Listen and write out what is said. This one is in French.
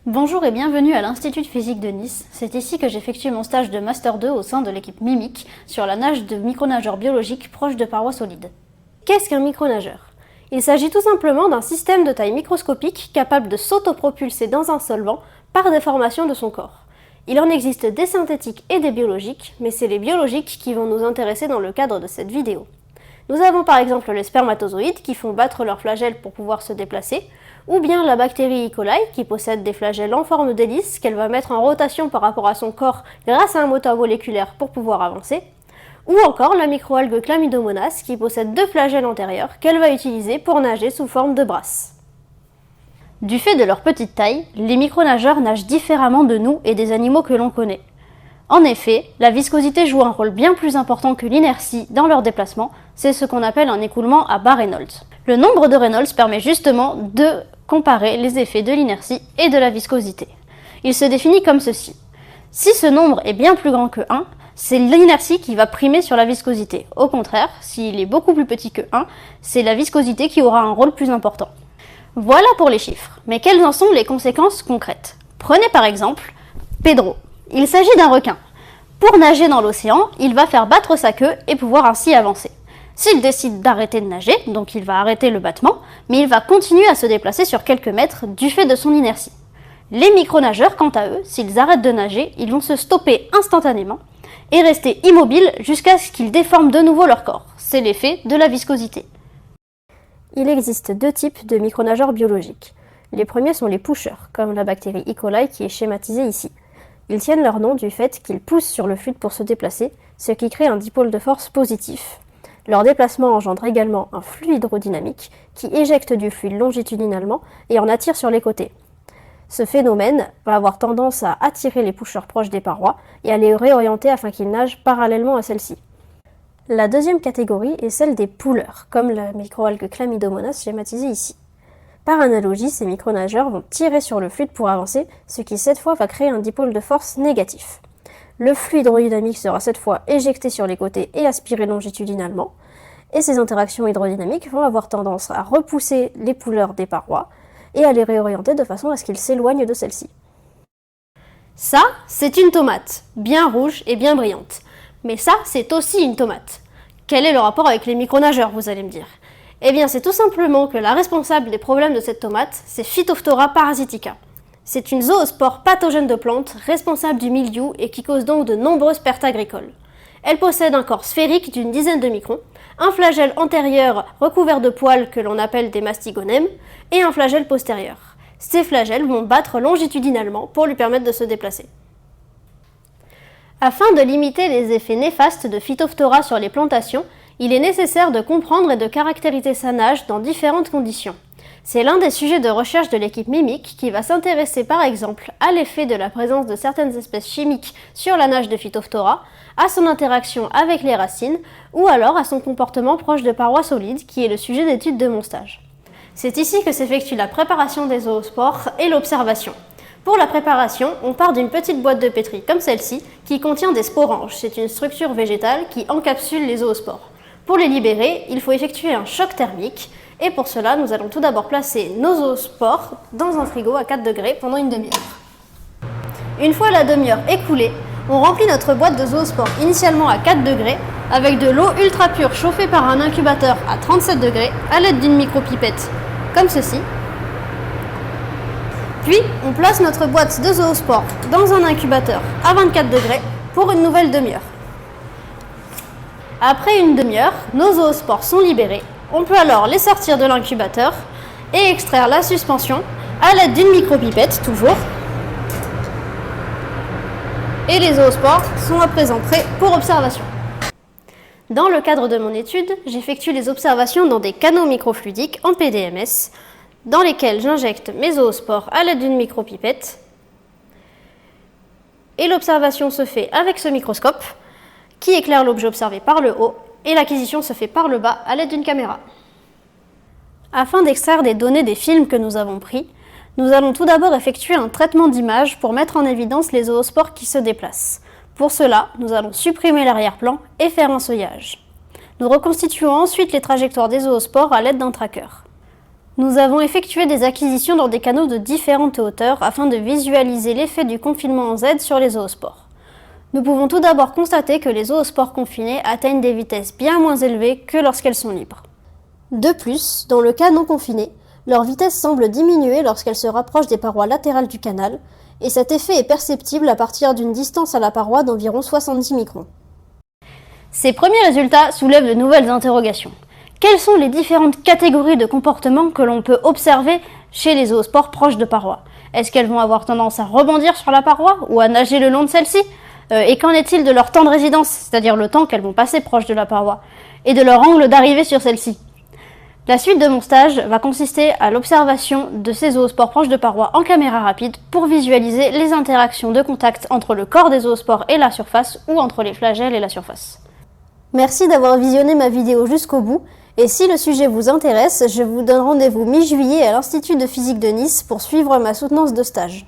Bonjour et bienvenue à l'Institut de physique de Nice. C'est ici que j'effectue mon stage de Master 2 au sein de l'équipe MIMIC sur la nage de micronageurs biologiques proches de parois solides. Qu'est-ce qu'un micronageur? Il s'agit tout simplement d'un système de taille microscopique capable de s'autopropulser dans un solvant par déformation de son corps. Il en existe des synthétiques et des biologiques, mais c'est les biologiques qui vont nous intéresser dans le cadre de cette vidéo. Nous avons par exemple les spermatozoïdes qui font battre leurs flagelles pour pouvoir se déplacer, ou bien la bactérie E. coli qui possède des flagelles en forme d'hélice qu'elle va mettre en rotation par rapport à son corps grâce à un moteur moléculaire pour pouvoir avancer, ou encore la microalgue Chlamydomonas qui possède deux flagelles antérieures qu'elle va utiliser pour nager sous forme de brasse. Du fait de leur petite taille, les micronageurs nagent différemment de nous et des animaux que l'on connaît. En effet, la viscosité joue un rôle bien plus important que l'inertie dans leur déplacement, c'est ce qu'on appelle un écoulement à bas Reynolds. Le nombre de Reynolds permet justement de comparer les effets de l'inertie et de la viscosité. Il se définit comme ceci. Si ce nombre est bien plus grand que 1, c'est l'inertie qui va primer sur la viscosité. Au contraire, s'il est beaucoup plus petit que 1, c'est la viscosité qui aura un rôle plus important. Voilà pour les chiffres, mais quelles en sont les conséquences concrètes? Prenez par exemple Pedro. Il s'agit d'un requin. Pour nager dans l'océan, il va faire battre sa queue et pouvoir ainsi avancer. S'il décide d'arrêter de nager, donc il va arrêter le battement, mais il va continuer à se déplacer sur quelques mètres du fait de son inertie. Les micronageurs, quant à eux, s'ils arrêtent de nager, ils vont se stopper instantanément et rester immobiles jusqu'à ce qu'ils déforment de nouveau leur corps. C'est l'effet de la viscosité. Il existe deux types de micronageurs biologiques. Les premiers sont les pushers, comme la bactérie E. coli qui est schématisée ici. Ils tiennent leur nom du fait qu'ils poussent sur le fluide pour se déplacer, ce qui crée un dipôle de force positif. Leur déplacement engendre également un flux hydrodynamique qui éjecte du fluide longitudinalement et en attire sur les côtés. Ce phénomène va avoir tendance à attirer les pushers proches des parois et à les réorienter afin qu'ils nagent parallèlement à celles-ci. La deuxième catégorie est celle des pullers, comme la microalgue Chlamydomonas schématisée ici. Par analogie, ces micronageurs vont tirer sur le fluide pour avancer, ce qui cette fois va créer un dipôle de force négatif. Le flux hydrodynamique sera cette fois éjecté sur les côtés et aspiré longitudinalement, et ces interactions hydrodynamiques vont avoir tendance à repousser les pullers des parois et à les réorienter de façon à ce qu'ils s'éloignent de celles-ci. Ça, c'est une tomate, bien rouge et bien brillante. Mais ça, c'est aussi une tomate. Quel est le rapport avec les micronageurs, vous allez me dire? Eh bien, c'est tout simplement que la responsable des problèmes de cette tomate, c'est Phytophthora parasitica. C'est une zoospore pathogène de plantes, responsable du mildiou et qui cause donc de nombreuses pertes agricoles. Elle possède un corps sphérique d'une dizaine de microns, un flagelle antérieur recouvert de poils que l'on appelle des mastigonèmes, et un flagelle postérieur. Ces flagelles vont battre longitudinalement pour lui permettre de se déplacer. Afin de limiter les effets néfastes de Phytophthora sur les plantations, il est nécessaire de comprendre et de caractériser sa nage dans différentes conditions. C'est l'un des sujets de recherche de l'équipe MIMIC qui va s'intéresser par exemple à l'effet de la présence de certaines espèces chimiques sur la nage de Phytophthora, à son interaction avec les racines ou alors à son comportement proche de parois solides qui est le sujet d'étude de mon stage. C'est ici que s'effectue la préparation des zoospores et l'observation. Pour la préparation, on part d'une petite boîte de pétri comme celle-ci qui contient des sporanges. C'est une structure végétale qui encapsule les zoospores. Pour les libérer, il faut effectuer un choc thermique et pour cela, nous allons tout d'abord placer nos zoospores dans un frigo à 4 degrés pendant une demi-heure. Une fois la demi-heure écoulée, on remplit notre boîte de zoospores initialement à 4 degrés avec de l'eau ultra pure chauffée par un incubateur à 37 degrés à l'aide d'une micropipette comme ceci. Puis, on place notre boîte de zoospores dans un incubateur à 24 degrés pour une nouvelle demi-heure. Après une demi-heure, nos zoospores sont libérés. On peut alors les sortir de l'incubateur et extraire la suspension à l'aide d'une micropipette, toujours. Et les zoospores sont à présent prêts pour observation. Dans le cadre de mon étude, j'effectue les observations dans des canaux microfluidiques en PDMS, dans lesquels j'injecte mes zoospores à l'aide d'une micropipette. Et l'observation se fait avec ce microscope qui éclaire l'objet observé par le haut et l'acquisition se fait par le bas à l'aide d'une caméra. Afin d'extraire des données des films que nous avons pris, nous allons tout d'abord effectuer un traitement d'image pour mettre en évidence les zoospores qui se déplacent. Pour cela, nous allons supprimer l'arrière-plan et faire un seuillage. Nous reconstituons ensuite les trajectoires des zoospores à l'aide d'un tracker. Nous avons effectué des acquisitions dans des canaux de différentes hauteurs afin de visualiser l'effet du confinement en Z sur les zoospores. Nous pouvons tout d'abord constater que les zoospores confinés atteignent des vitesses bien moins élevées que lorsqu'elles sont libres. De plus, dans le cas non confiné, leur vitesse semble diminuer lorsqu'elles se rapprochent des parois latérales du canal, et cet effet est perceptible à partir d'une distance à la paroi d'environ 70 microns. Ces premiers résultats soulèvent de nouvelles interrogations. Quelles sont les différentes catégories de comportements que l'on peut observer chez les zoospores proches de parois? Est-ce qu'elles vont avoir tendance à rebondir sur la paroi ou à nager le long de celle-ci? Et qu'en est-il de leur temps de résidence, c'est-à-dire le temps qu'elles vont passer proche de la paroi, et de leur angle d'arrivée sur celle-ci? La suite de mon stage va consister à l'observation de ces zoospores proches de parois en caméra rapide pour visualiser les interactions de contact entre le corps des zoospores et la surface ou entre les flagelles et la surface. Merci d'avoir visionné ma vidéo jusqu'au bout, et si le sujet vous intéresse, je vous donne rendez-vous mi-juillet à l'Institut de physique de Nice pour suivre ma soutenance de stage.